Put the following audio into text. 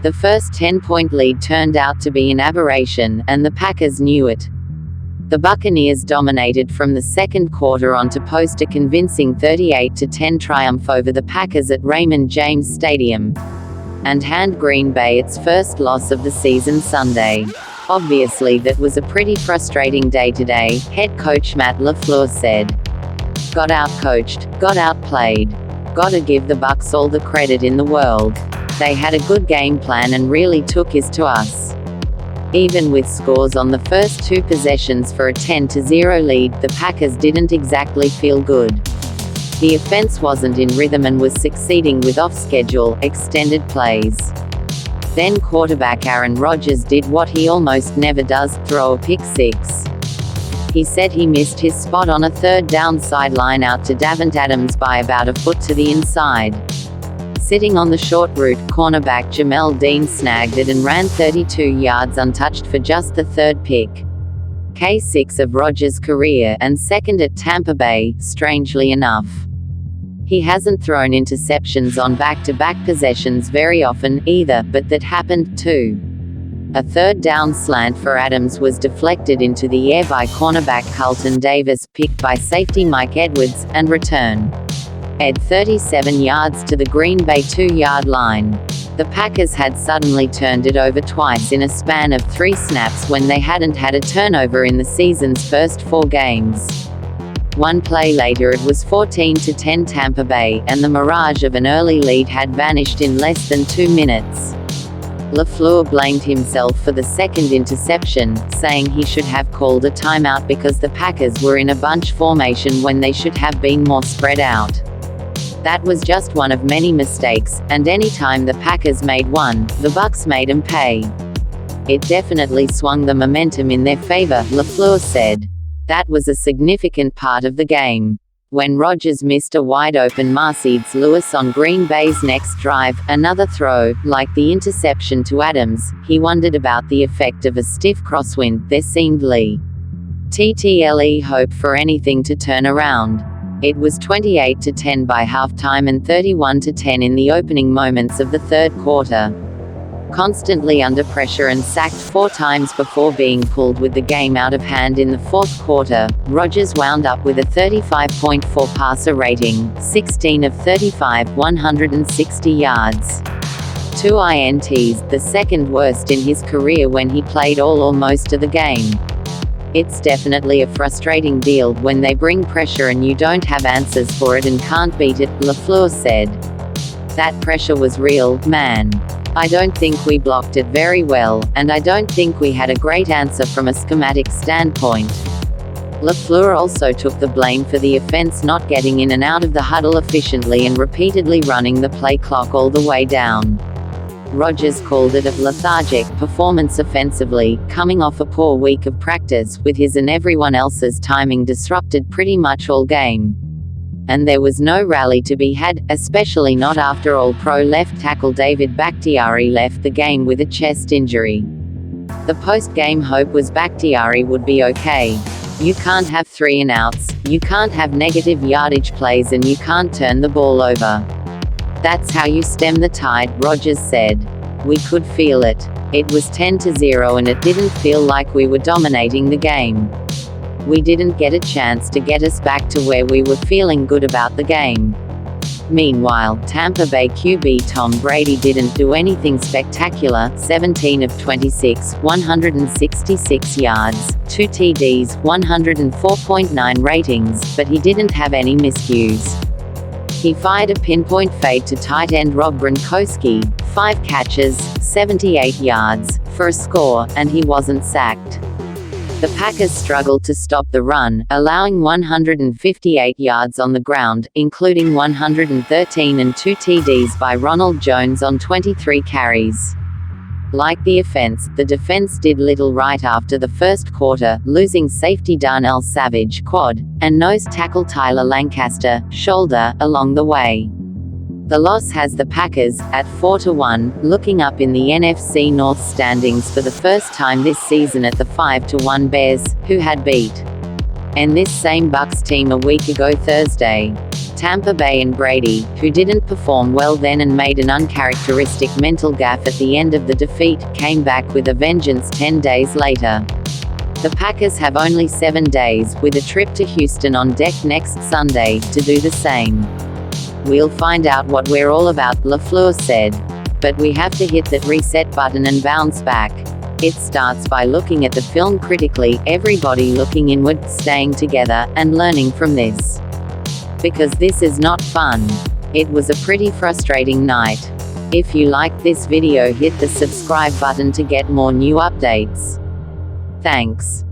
The first 10-point lead turned out to be an aberration, and the Packers knew it. The Buccaneers dominated from the second quarter on to post a convincing 38-10 triumph over the Packers at Raymond James Stadium, and hand Green Bay its first loss of the season Sunday. Obviously that was a pretty frustrating day today, head coach Matt LaFleur said. Got out-coached, got outplayed. Gotta give the Bucs all the credit in the world. They had a good game plan and really took it to us. Even with scores on the first two possessions for a 10-0 lead, the Packers didn't exactly feel good. The offense wasn't in rhythm and was succeeding with off-schedule, extended plays. Then quarterback Aaron Rodgers did what he almost never does, throw a pick six. He said he missed his spot on a third down sideline out to Davante Adams by about a foot to the inside. Sitting on the short route, cornerback Jamel Dean snagged it and ran 32 yards untouched for just the third pick. K6 of Rodgers' career and second at Tampa Bay, strangely enough. He hasn't thrown interceptions on back-to-back possessions very often, either, but that happened, too. A third down slant for Adams was deflected into the air by cornerback Carlton Davis, picked by safety Mike Edwards, and return. 37 yards to the Green Bay 2-yard line. The Packers had suddenly turned it over twice in a span of 3 snaps when they hadn't had a turnover in the season's first 4 games. One play later it was 14-10 Tampa Bay, and the mirage of an early lead had vanished in less than 2 minutes. LaFleur blamed himself for the second interception, saying he should have called a timeout because the Packers were in a bunch formation when they should have been more spread out. That was just one of many mistakes, and anytime the Packers made one, the Bucs made 'em pay. It definitely swung the momentum in their favor, LaFleur said. That was a significant part of the game. When Rodgers missed a wide-open Mercedes Lewis on Green Bay's next drive, another throw, like the interception to Adams, he wondered about the effect of a stiff crosswind. There seemed little hope for anything to turn around. It was 28-10 by halftime and 31-10 in the opening moments of the third quarter. Constantly under pressure and sacked 4 times before being pulled with the game out of hand in the fourth quarter, Rodgers wound up with a 35.4 passer rating, 16 of 35, 160 yards. 2 INTs, the second worst in his career when he played all or most of the game. It's definitely a frustrating deal when they bring pressure and you don't have answers for it and can't beat it, LaFleur said. That pressure was real, man. I don't think we blocked it very well, and I don't think we had a great answer from a schematic standpoint. LaFleur also took the blame for the offense not getting in and out of the huddle efficiently and repeatedly running the play clock all the way down. Rodgers called it a lethargic performance offensively, coming off a poor week of practice, with his and everyone else's timing disrupted pretty much all game. And there was no rally to be had, especially not after All-Pro left tackle David Bakhtiari left the game with a chest injury. The post-game hope was Bakhtiari would be okay. You can't have 3 and outs, you can't have negative yardage plays, and you can't turn the ball over. That's how you stem the tide, Rodgers said. We could feel it. It was 10-0 and it didn't feel like we were dominating the game. We didn't get a chance to get us back to where we were feeling good about the game. Meanwhile, Tampa Bay QB Tom Brady didn't do anything spectacular, 17 of 26, 166 yards, 2 TDs, 104.9 ratings, but he didn't have any miscues. He fired a pinpoint fade to tight end Rob Gronkowski, 5 catches, 78 yards, for a score, and he wasn't sacked. The Packers struggled to stop the run, allowing 158 yards on the ground, including 113 and 2 TDs by Ronald Jones on 23 carries. Like the offense, the defense did little right after the first quarter, losing safety Darnell Savage, quad, and nose tackle Tyler Lancaster, shoulder, along the way. The loss has the Packers, at 4-1, looking up in the NFC North standings for the first time this season at the 5-1 Bears, who had beat and this same Bucs team a week ago Thursday. Tampa Bay and Brady, who didn't perform well then and made an uncharacteristic mental gaffe at the end of the defeat, came back with a vengeance 10 days later. The Packers have only 7 days, with a trip to Houston on deck next Sunday, to do the same. "We'll find out what we're all about," LaFleur said. "But we have to hit that reset button and bounce back. It starts by looking at the film critically, everybody looking inward, staying together, and learning from this. Because this is not fun. It was a pretty frustrating night." If you liked this video, hit the subscribe button to get more new updates. Thanks.